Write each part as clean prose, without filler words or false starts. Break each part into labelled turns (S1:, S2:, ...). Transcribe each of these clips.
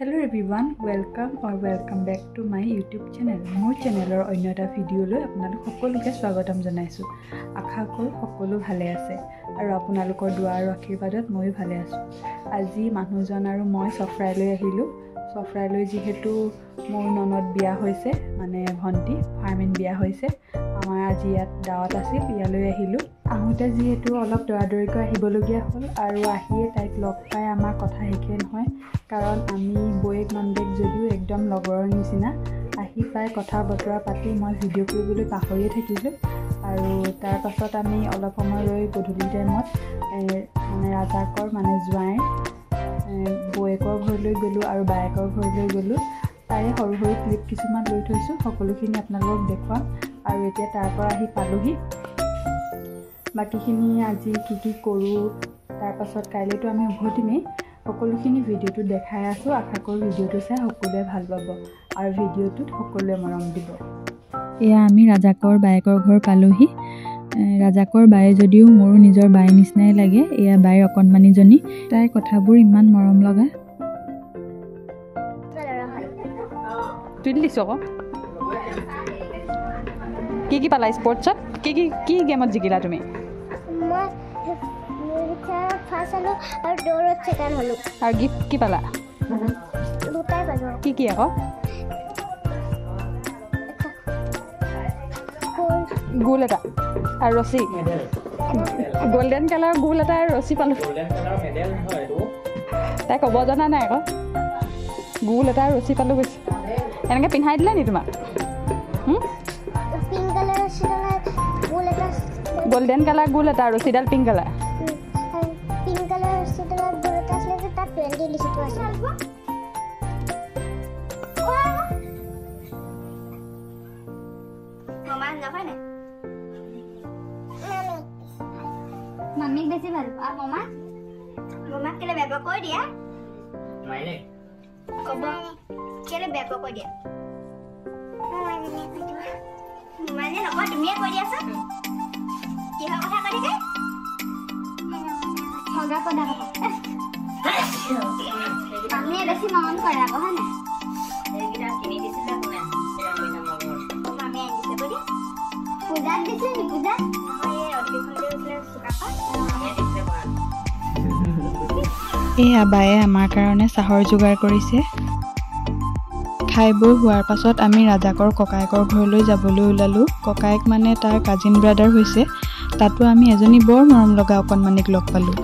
S1: Hello everyone, welcome back to my YouTube channel. মোৰ চেনেলৰ অন্য এটা ভিডিঅ'লৈ আপোনালোক সকলোকে স্বাগতম জনাইছো। আশা কৰোঁ সকলো ভালে আছে আৰু আপোনালোকৰ দোৱা আৰু আশীৰ্বাদত ময়ো ভালে আছো। আজি মানুহজন আৰু মই চফৰাইলৈ আহিলো। চফৰাইলৈ যিহেতু মোৰ ননদ বিয়া হৈছে, মানে ভণ্টি ফাৰ্মিন বিয়া হৈছে। আমাৰ আজি ইয়াত দাওয়াত আছিল, ইয়ালৈ আহিলো। আহোঁতে যিহেতু অলপ দৌৰাদৌৰিকৈ আহিবলগীয়া হ'ল আৰু আহিয়ে তাইক লগ পাই আমাৰ কথা শেষে নহয়, কাৰণ আমি বৌয়েক নন্দেক যদিও একদম লগৰৰ নিচিনা। আহি পাই কথা বতৰা পাতি মই ভিডিঅ' কৰিবলৈ পাহৰিয়ে থাকিলোঁ আৰু তাৰ পাছত আমি অলপ সময় ৰৈ গধূলি টাইমত মানে ৰাজাকৰ মানে জোঁৱাইৰ বৌয়েকৰ ঘৰলৈ গ'লোঁ আৰু বায়েকৰ ঘৰলৈ গ'লোঁ। তাৰে সৰু সৰু ক্লিপ কিছুমান লৈ থৈছোঁ, সকলোখিনি আপোনালোকক দেখুৱাম। আৰু এতিয়া তাৰ পৰা আহি পালোহি। বাকীখিনি আজি কি কৰোঁ, তাৰ পাছত কাইলৈতো আমি উভতিমেই, সকলোখিনি ভিডিঅ'টো দেখাই আছোঁ। আশা কৰোঁ ভিডিঅ'টো চাই সকলোৱে ভাল পাব আৰু ভিডিঅ'টোত সকলোৱে মৰম দিব। এয়া আমি ৰাজাকৰ বায়েকৰ ঘৰ পালোহি। ৰাজাকৰ বায়ে যদিও মোৰো নিজৰ বায়ে নিচিনাই লাগে। এয়া বায়েৰ অকণমানিজনী, তাইৰ কথাবোৰ ইমান মৰম লগা। তুলি দিছোঁ আকৌ। কি পালা স্পৰ্টছত? কি গেমত জিকিলা তুমি? আৰু গিফ্ট কি পালা? কি আকৌ? গোল এটা আৰু ৰছী, গল্ডেন কালাৰ গোল এটা আৰু ৰছী পালোঁ। তাই ক'ব জনা নাই আকৌ, গোল এটা আৰু ৰছী পালোঁ গৈছে। এনেকৈ পিন্ধাই দিলে নি তোমাক? গোল্ডেন কালাৰ গোল এটা আৰু ৰছীডাল পিংক কালাৰ।
S2: মাম্মিক বেছি ভাল পাওঁ। মামাক কেলে বেয়া কৈ দিয়া, ক'ব কেলে বেয়া কৈ দিয়া। মানে নকয়, তুমিয়ে কৈ দিয়াচোন কিহৰ কথা কৈ থাকে। ভগা পদা কথা মামীয়ে বেছি মৰম কৰে আকৌ, হয় নাই? সেইকেইটা কিনি দিছিলে কোনে? মামীয়ে আনি দিছে কৈ দিয়া। পূজাত দিছিলে নি? পূজা
S1: এয়া বায়ে আমাৰ কাৰণে চাহৰ যোগাৰ কৰিছে। খাই বৈ হোৱাৰ পাছত আমি ৰাজাকৰ ককায়েকৰ ঘৰলৈ যাবলৈ ওলালোঁ। ককায়েক মানে তাৰ কাজিন ব্ৰাদাৰ হৈছে। তাতো আমি এজনী বৰ মৰম লগা অকণমানিক লগ পালোঁ।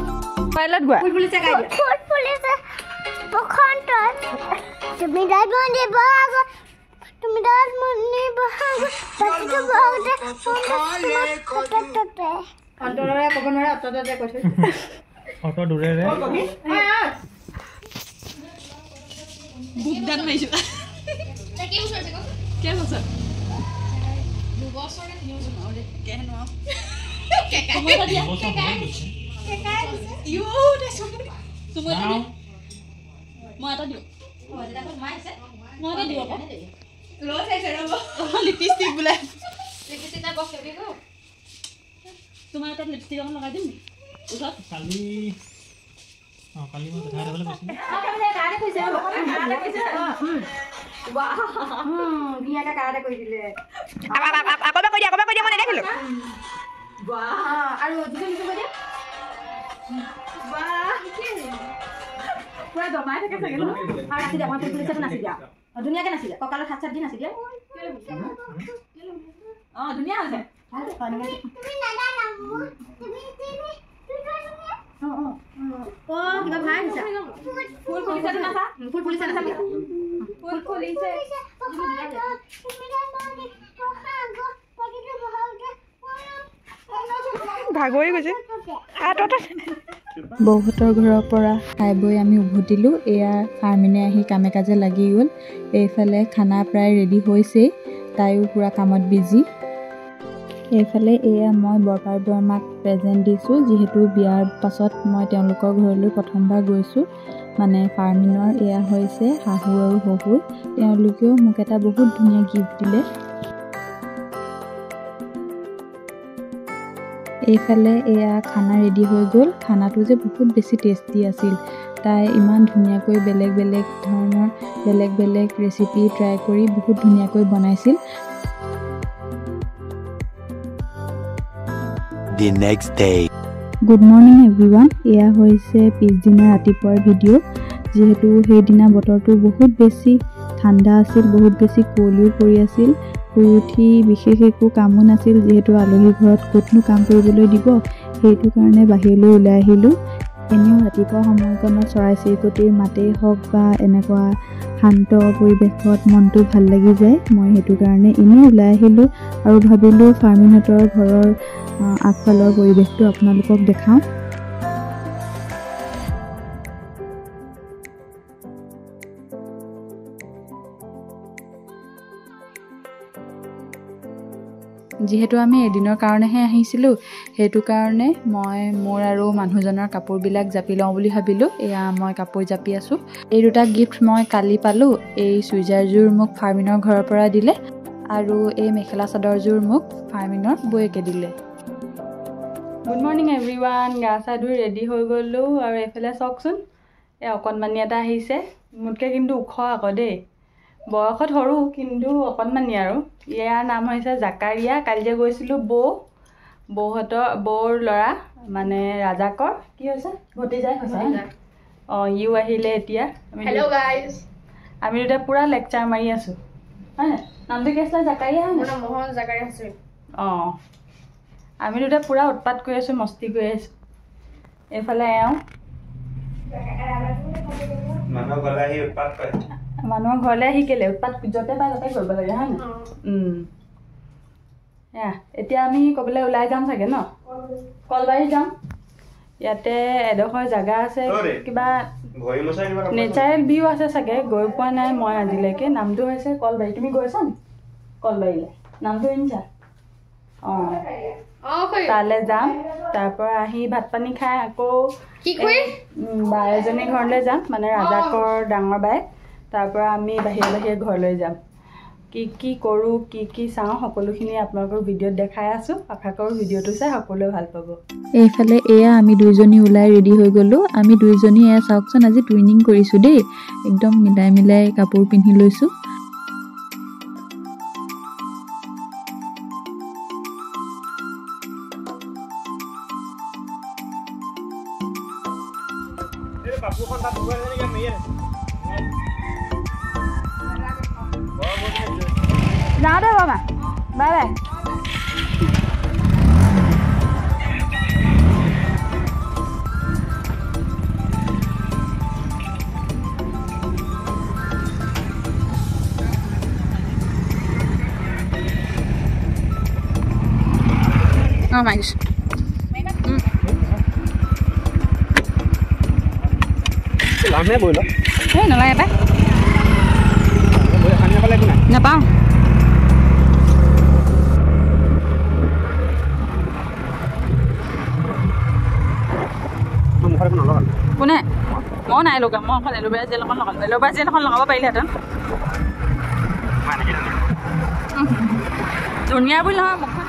S1: লিপষ্টিক বোলে তোমাৰ তাত লিপষ্টিক অকণ লগাই দিম নি? কালি মই কথা এটা কৈছিলোঁ। ধুনীয়াকৈ কাৰাতে কৰি দিলে। আকৌ কৈ দিয়া মই নেদেখিলোঁ। আৰু পুৰা জমাই থাকে চাগে ন? আৰু নাচি দিয়া, মই পুলিচত নাচি দিয়া। ধুনীয়াকৈ নাচি দিয়া, কঁকালত হাত চাত দি নাচি দিয়া। ধুনীয়া হৈছে। কিবা ভাই হৈছে। ফুল ফুলিছে নাচা, ফুল ফুলিছে নাচা, ফুল ফুলিছে। ভাগৰি গৈছে। বৌহঁতৰ ঘৰৰ পৰা খাই বৈ আমি উভতিলোঁ। এয়া ফাৰ্মিনে আহি কামে কাজে লাগি গ'ল। এইফালে খানা প্ৰায় ৰেডি হৈছেই, তাইও পূৰা কামত বিজি। এইফালে এয়া মই বৰপাৰ বৰমাক প্ৰেজেণ্ট দিছোঁ, যিহেতু বিয়াৰ পাছত মই তেওঁলোকৰ ঘৰলৈ প্ৰথমবাৰ গৈছোঁ। মানে ফাৰ্মিনৰ এয়া হৈছে শাহু আৰু শহুৰ, তেওঁলোকেও মোক এটা বহুত ধুনীয়া গিফ্ট দিলে। এইফালে এয়া খানা ৰেডি হৈ গ'ল। খানাটো যে বহুত বেছি টেষ্টি আছিল। তাই ইমান ধুনীয়াকৈ বেলেগ বেলেগ ধৰণৰ বেলেগ বেলেগ ৰেচিপি ট্ৰাই কৰি বহুত ধুনীয়াকৈ বনাইছিল।
S3: The next day.
S1: Good morning everyone. এয়া হৈছে পিছদিনা ৰাতিপুৱাৰ ভিডিঅ'। যিহেতু সেইদিনা বতৰটো বহুত বেছি ঠাণ্ডা আছিল, বহুত বেছি কুঁৱলীও পৰি আছিল। শুই উঠি বিশেষ একো কামো নাছিল, যিহেতু আলহী ঘৰত ক'তনো কাম কৰিবলৈ দিব, সেইটো কাৰণে বাহিৰলৈ ওলাই আহিলোঁ। এনেও ৰাতিপুৱা সময়কণত চৰাই চিৰিকটিৰ মাতেই হওক বা এনেকুৱা শান্ত পৰিৱেশত মনটো ভাল লাগি যায়। মই সেইটো কাৰণে এনেই ওলাই আহিলোঁ আৰু ভাবিলোঁ ফাৰ্মিনহঁতৰ ঘৰৰ আগফালৰ পৰিৱেশটো আপোনালোকক দেখাওঁ। যিহেতু আমি এদিনৰ কাৰণেহে আহিছিলোঁ, সেইটো কাৰণে মই মোৰ আৰু মানুহজনৰ কাপোৰবিলাক জাপি লওঁ বুলি ভাবিলোঁ। এয়া মই কাপোৰ জাপি আছোঁ। এই দুটা গিফ্ট মই কালি পালোঁ। এই চুইজাৰযোৰ মোক ফাৰ্মিনৰ ঘৰৰ পৰা দিলে আৰু এই মেখেলা চাদৰযোৰ মোক ফাৰ্মিনৰ বৌয়েকে দিলে। Good morning everyone. গা চা ধুই ৰেডি হৈ গ'লোঁ আৰু এইফালে চাওকচোন, এই অকণমানি এটা আহিছে। মোতকৈ কিন্তু ওখ আকৌ দেই, বয়সত সৰু কিন্তু অকণমানি আৰু। ইয়াৰ নাম হৈছে জাকাৰিয়া। কালি যে গৈছিলোঁ বৌৰ ল'ৰা মানে ৰাজাকৰ কি হৈছে ভতিজাই হৈছে। ইও আহিলে এতিয়া।
S2: Hello' guys.
S1: আমি দুটা পূৰা লেকচাৰ মাৰি আছোঁ, হয় নাই? নামটো কি আছিলে? জাকাৰিয়া।
S2: মোহন জাকাৰিয়া আছিল।
S1: আমি দুটা পূৰা উৎপাত কৰি আছোঁ, মস্তি কৰি আছোঁ। এইফালে এওঁ মানুহৰ ঘৰলৈ আহি কেলে উৎপাত য'তে পায় তাতে কৰিব লাগে, হয় নাই? এতিয়া আমি ক'বলৈ ওলাই যাম চাগে ন? কলবাৰী যাম। ইয়াতে এডোখৰ জেগা আছে, কিবা নেচাৰেল ভিউ আছে চাগে, গৈ পোৱা নাই মই আজিলৈকে। নামটো হৈছে কলবাৰী। তুমি গৈছা নি কলবাৰীলৈ? নামটো শুনিছা? তালৈ যাম। তাৰপৰা আহি ভাত পানী খাই আকৌ বাই এজনী ঘৰলৈ যাম, মানে ৰাজাকৰ ডাঙৰ বাই। তাৰপৰা আমি বাহিৰে বাহিৰে ঘৰলৈ যাম। কি কৰোঁ, কি চাওঁ, সকলোখিনি আপোনালোকৰ ভিডিঅ'ত দেখাই আছোঁ। আশা কৰোঁ ভিডিঅ'টো চাই সকলোৱে ভাল পাব। এইফালে এয়া আমি দুইজনী ওলাই ৰেডি হৈ গ'লোঁ। আমি দুইজনী এয়া চাওকচোন, আজি টুইনিং কৰিছোঁ দেই, একদম মিলাই মিলাই কাপোৰ পিন্ধি লৈছোঁ। যাওঁ দে বাবা, বাই বাই। মাৰিছোঁ নালাগে পাই, নাপাওঁ। কোনে? মই নাই লগা। মই অকল এল'ভেৰা জেল এখন লগালোঁ। এল'ভেৰা জেল এখন লগাব পাৰিলেহেঁতেন। ধুনীয়া বুলি নহয় মুখখন।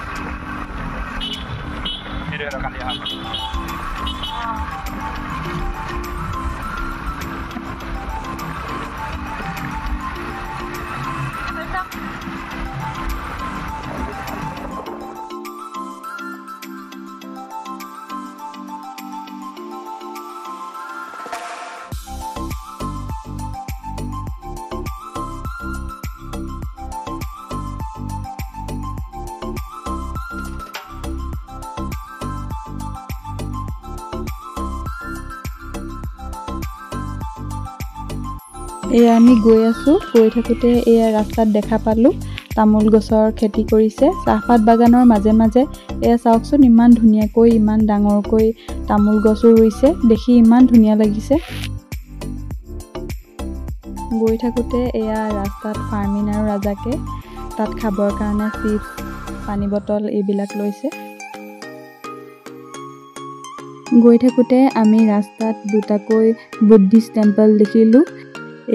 S1: এয়া আমি গৈ আছোঁ। গৈ থাকোঁতে এয়া ৰাস্তাত দেখা পালোঁ তামোল গছৰ খেতি কৰিছে। চাহপাত বাগানৰ মাজে মাজে এয়া চাওকচোন, ইমান ধুনীয়াকৈ ইমান ডাঙৰকৈ তামোল গছো ৰুইছে, দেখি ইমান ধুনীয়া লাগিছে। গৈ থাকোঁতে এয়া ৰাস্তাত ফাৰ্মিন আৰু ৰাজাকে তাত খাবৰ কাৰণে চিপছ, পানী বটল এইবিলাক লৈছে। গৈ থাকোঁতে আমি ৰাস্তাত দুটাকৈ বুদ্ধিষ্ট টেম্পল দেখিলোঁ।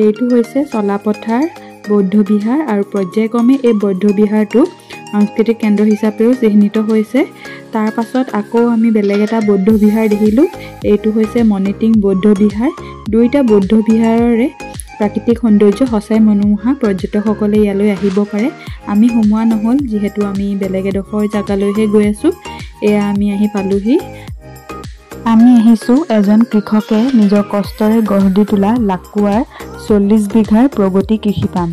S1: এইটো হৈছে চলাপথাৰ বৌদ্ধ বিহাৰ আৰু পৰ্যায়ক্ৰমে এই বৌদ্ধ বিহাৰটো সাংস্কৃতিক কেন্দ্ৰ হিচাপেও চিহ্নিত হৈছে। তাৰ পাছত আকৌ আমি বেলেগ এটা বৌদ্ধ বিহাৰ দেখিলোঁ। এইটো হৈছে মনিটিং বৌদ্ধ বিহাৰ। দুইটা বৌদ্ধ বিহাৰৰে প্ৰাকৃতিক সৌন্দৰ্য সঁচাই মনোমোহা, পৰ্যটকসকলে ইয়ালৈ আহিব পাৰে। আমি সোমোৱা নহ'ল যিহেতু আমি বেলেগ এডোখৰ জেগালৈহে গৈ আছোঁ। এয়া আমি আহি পালোহি। আমি আহিছোঁ এজন কৃষকে নিজৰ কষ্টৰে গঢ় দি তোলা লাকুৱাৰ 40 বিঘাৰ প্ৰগতি কৃষি পাম।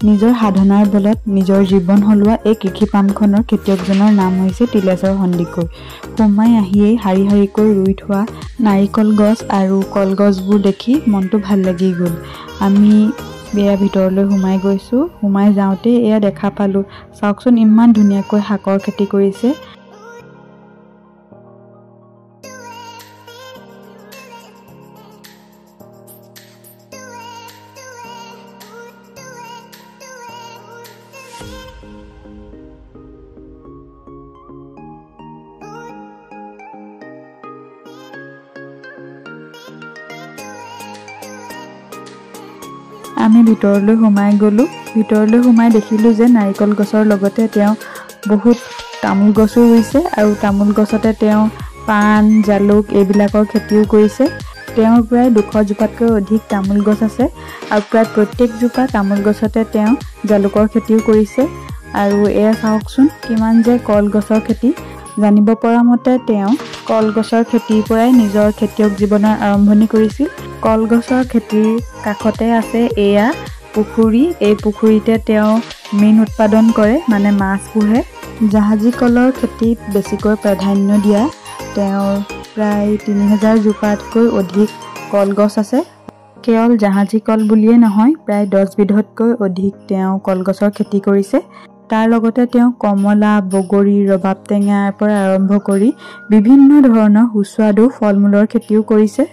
S1: নিজৰ সাধনাৰ বলত নিজৰ জীৱন সলোৱা এই কৃষি পামখনৰ খেতিয়কজনৰ নাম হৈছে তিলেশ্বৰ সন্দিকৈ। সোমাই আহিয়েই শাৰী শাৰীকৈ ৰুই থোৱা নাৰিকল গছ আৰু কলগছবোৰ দেখি মনটো ভাল লাগি গ'ল। আমি এয়া ভিতৰলৈ সোমাই গৈছোঁ। সোমাই যাওঁতে এয়া দেখা পালোঁ, চাওকচোন ইমান ধুনীয়াকৈ শাকৰ খেতি কৰিছে। আমি ভিতৰলৈ সোমাই গ'লোঁ। ভিতৰলৈ সোমাই দেখিলোঁ যে নাৰিকল গছৰ লগতে তেওঁ বহুত তামোল গছো ৰুইছে আৰু তামোল গছতে তেওঁ পাণ, জালুক এইবিলাকৰ খেতিও কৰিছে। তেওঁৰ প্ৰায় 200 জোপাতকৈ অধিক তামোল গছ আছে আৰু প্ৰায় প্ৰত্যেকজোপা তামোল গছতে তেওঁ জালুকৰ খেতিও কৰিছে। আৰু এয়া চাওকচোন কিমান যে কলগছৰ খেতি। জানিব পৰা মতে তেওঁ কলগছৰ খেতিৰ পৰাই নিজৰ খেতিয়ক জীৱনৰ আৰম্ভণি কৰিছিল। কলগছৰ খেতিৰ কাষতে আছে এয়া পুখুৰী। এই পুখুৰীতে তেওঁ মীন উৎপাদন কৰে, মানে মাছ পোহে। জাহাজী কলৰ খেতিত বেছিকৈ প্ৰাধান্য দিয়া তেওঁৰ প্ৰায় 3000 জোপাতকৈ অধিক কলগছ আছে। কেৱল জাহাজী কল বুলিয়েই নহয়, প্ৰায় 10 বিধতকৈ অধিক তেওঁ কলগছৰ খেতি কৰিছে। তাৰ লগতে তেওঁ কমলা, বগৰী, ৰবাব টেঙাৰ পৰা আৰম্ভ কৰি বিভিন্ন ধৰণৰ সুস্বাদু ফল মূলৰ খেতিও কৰিছে।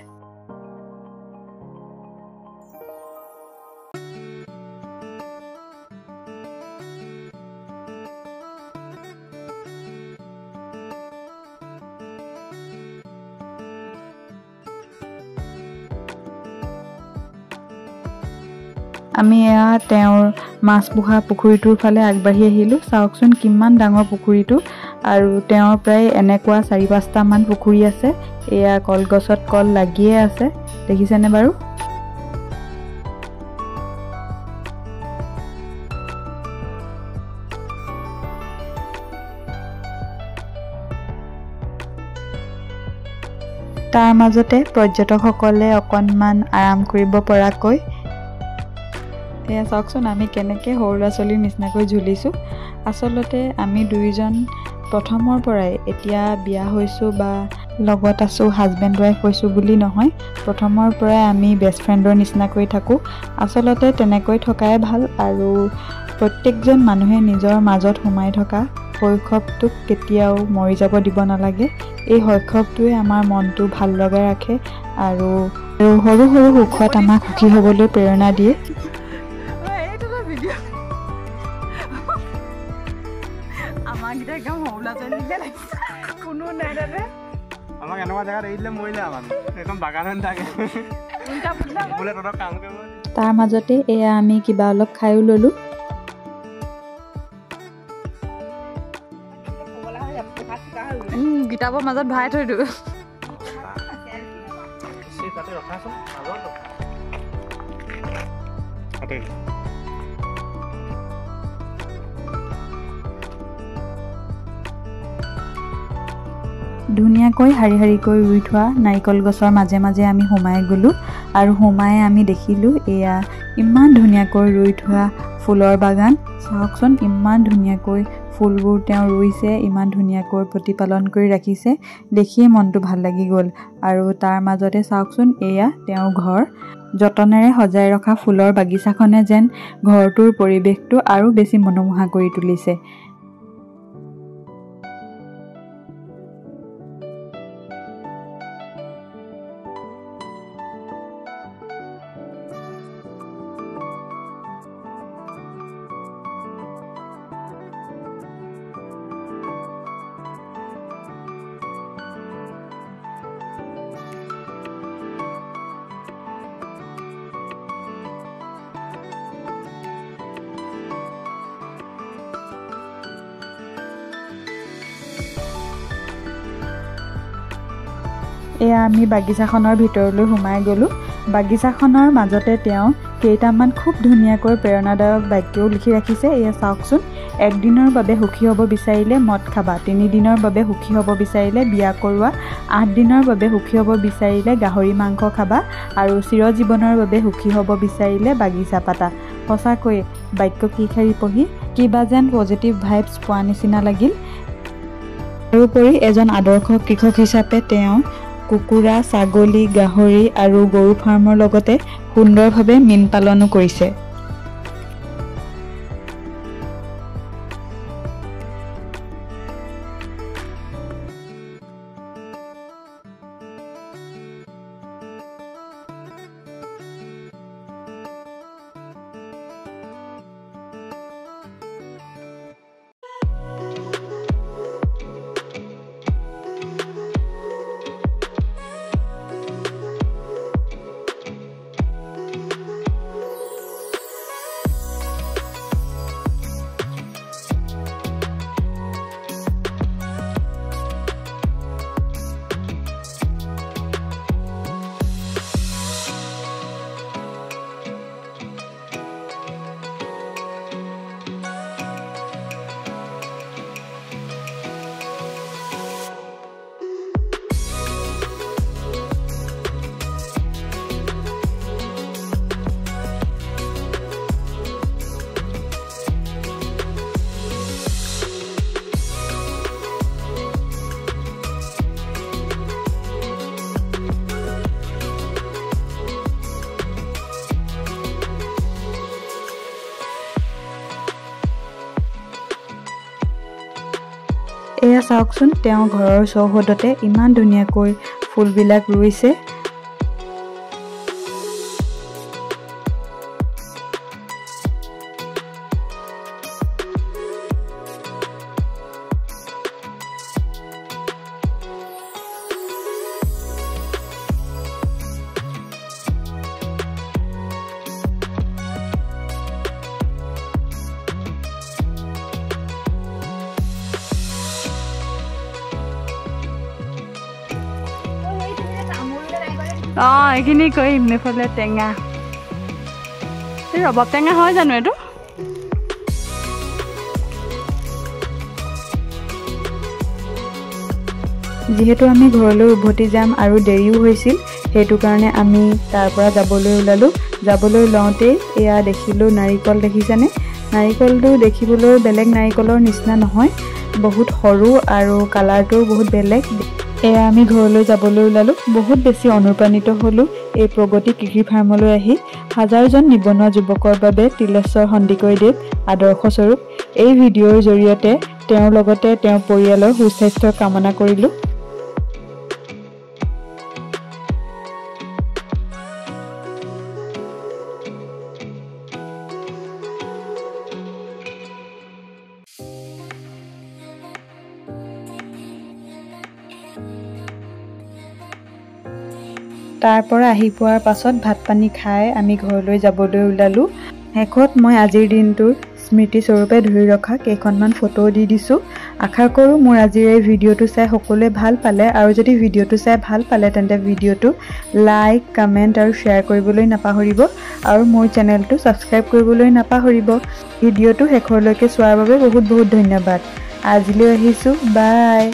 S1: আমি এয়া তেওঁৰ মাছ পোহা পুখুৰীটোৰ ফালে আগবাঢ়ি আহিলোঁ। চাওকচোন কিমান ডাঙৰ পুখুৰীটো, আৰু তেওঁৰ প্ৰায় এনেকুৱা 4-5টামান পুখুৰী আছে। এয়া কলগছত কল লাগিয়ে আছে, দেখিছেনে বাৰু? তাৰ মাজতে পৰ্যটকসকলে অকণমান আৰাম কৰিব পৰাকৈ এয়া চাওকচোন আমি কেনেকৈ সৰু ল'ৰা ছোৱালীৰ নিচিনাকৈ ঝুলিছোঁ। আচলতে আমি দুয়োজন প্ৰথমৰ পৰাই এতিয়া বিয়া হৈছোঁ বা লগত আছোঁ, হাজবেণ্ড ৱাইফ হৈছোঁ বুলি নহয়, প্ৰথমৰ পৰাই আমি বেষ্ট ফ্ৰেণ্ডৰ নিচিনাকৈ থাকোঁ। আচলতে তেনেকৈ থকাই ভাল, আৰু প্ৰত্যেকজন মানুহে নিজৰ মাজত সোমাই থকা শৈশৱটোক কেতিয়াও মৰি যাব দিব নালাগে। এই শৈশৱটোৱে আমাৰ মনটো ভাল লগাই ৰাখে আৰু সৰু সৰু সুখত আমাক সুখী হ'বলৈ প্ৰেৰণা দিয়ে।
S3: আমাক এনেকুৱা জেগাত এৰি দিলে মৰিলে মানুহ, এখন বাগানত থাকে।
S1: তাৰ মাজতে এয়া আমি কিবা অলপ খাইও ল'লোঁ। কিতাপৰ মাজত ভৰাই থৈ দিওঁ। ধুনীয়াকৈ শাৰী শাৰীকৈ ৰুই থোৱা নাৰিকল গছৰ মাজে মাজে আমি সোমাই গ'লোঁ, আৰু সোমাই আমি দেখিলোঁ এয়া ইমান ধুনীয়াকৈ ৰুই থোৱা ফুলৰ বাগান। চাওকচোন ইমান ধুনীয়াকৈ ফুলবোৰ তেওঁ ৰুইছে, ইমান ধুনীয়াকৈ প্ৰতিপালন কৰি ৰাখিছে, দেখিয়ে মনটো ভাল লাগি গ'ল। আৰু তাৰ মাজতে চাওকচোন এয়া তেওঁৰ ঘৰ। যতনেৰে সজাই ৰখা ফুলৰ বাগিচাখনে যেন ঘৰটোৰ পৰিৱেশটো আৰু বেছি মনোমোহা কৰি তুলিছে। এয়া আমি বাগিচাখনৰ ভিতৰলৈ সোমাই গ'লোঁ। বাগিচাখনৰ মাজতে তেওঁ কেইটামান খুব ধুনীয়াকৈ প্ৰেৰণাদায়ক বাক্যও লিখি ৰাখিছে। এয়া চাওকচোন, 1 দিনৰ বাবে সুখী হ'ব বিচাৰিলে মদ খাবা, 3 দিনৰ বাবে সুখী হ'ব বিচাৰিলে বিয়া কৰোৱা, 8 দিনৰ বাবে সুখী হ'ব বিচাৰিলে গাহৰি মাংস খাবা, আৰু চিৰজীৱনৰ বাবে সুখী হ'ব বিচাৰিলে বাগিচা পাতা। সঁচাকৈয়ে বাক্যকেইষাৰি পঢ়ি কিবা যেন পজিটিভ ভাইবছ পোৱা নিচিনা লাগিল। তাৰোপৰি এজন আদৰ্শ কৃষক হিচাপে তেওঁ কুকুৰা, ছাগলী, গাহৰি আৰু গৰু ফাৰ্মৰ লগতে সুন্দৰভাৱে মীন পালনো কৰিছে। এয়া চাওকচোন, তেওঁ ঘৰৰ চৌহদতে ইমান ধুনীয়াকৈ ফুলবিলাক ৰুইছে। এইখিনি কৰিম। এইফালে টেঙা, এই ৰবাব টেঙা হয় জানো এইটো? যিহেতু আমি ঘৰলৈ উভতি যাম আৰু দেৰিও হৈছিল, সেইটো কাৰণে আমি তাৰ পৰা যাবলৈ ওলালোঁ। যাবলৈ লওঁতেই এয়া দেখিলোঁ নাৰিকল। দেখিছেনে? নাৰিকলটো দেখিবলৈ বেলেগ নাৰিকলৰ নিচিনা নহয়, বহুত সৰু আৰু কালাৰটোও বহুত বেলেগ। এয়া আমি ঘৰলৈ যাবলৈ ওলালোঁ। বহুত বেছি অনুপ্ৰাণিত হ'লোঁ এই প্ৰগতি কৃষি ফাৰ্মলৈ আহি। হাজাৰজন নিবনুৱা যুৱকৰ বাবে তিলেশ্বৰ সন্দিকৈদেৱ আদৰ্শস্বৰূপ। এই ভিডিঅ'ৰ জৰিয়তে তেওঁৰ লগতে তেওঁৰ পৰিয়ালৰ সুস্বাস্থ্যৰ কামনা কৰিলোঁ। তাৰ পৰা আহি পোৱাৰ পাছত ভাত পানী খাই আমি ঘৰলৈ যাবলৈ ওলালোঁ। শেষত মই আজিৰ দিনটোৰ স্মৃতিস্বৰূপে ধৰি ৰখা কেইখনমান ফটো দি দিছোঁ। আশা কৰোঁ মোৰ আজিৰ এই ভিডিঅ'টো চাই সকলোৱে ভাল পালে, আৰু যদি ভিডিঅ'টো চাই ভাল পালে তেন্তে ভিডিঅ'টো লাইক, কমেণ্ট আৰু শ্বেয়াৰ কৰিবলৈ নাপাহৰিব, আৰু মোৰ চেনেলটো ছাবস্ক্ৰাইব কৰিবলৈ নাপাহৰিব। ভিডিঅ'টো শেষলৈকে চোৱাৰ বাবে বহুত বহুত ধন্যবাদ। আজিলৈ আহিছোঁ, বাই।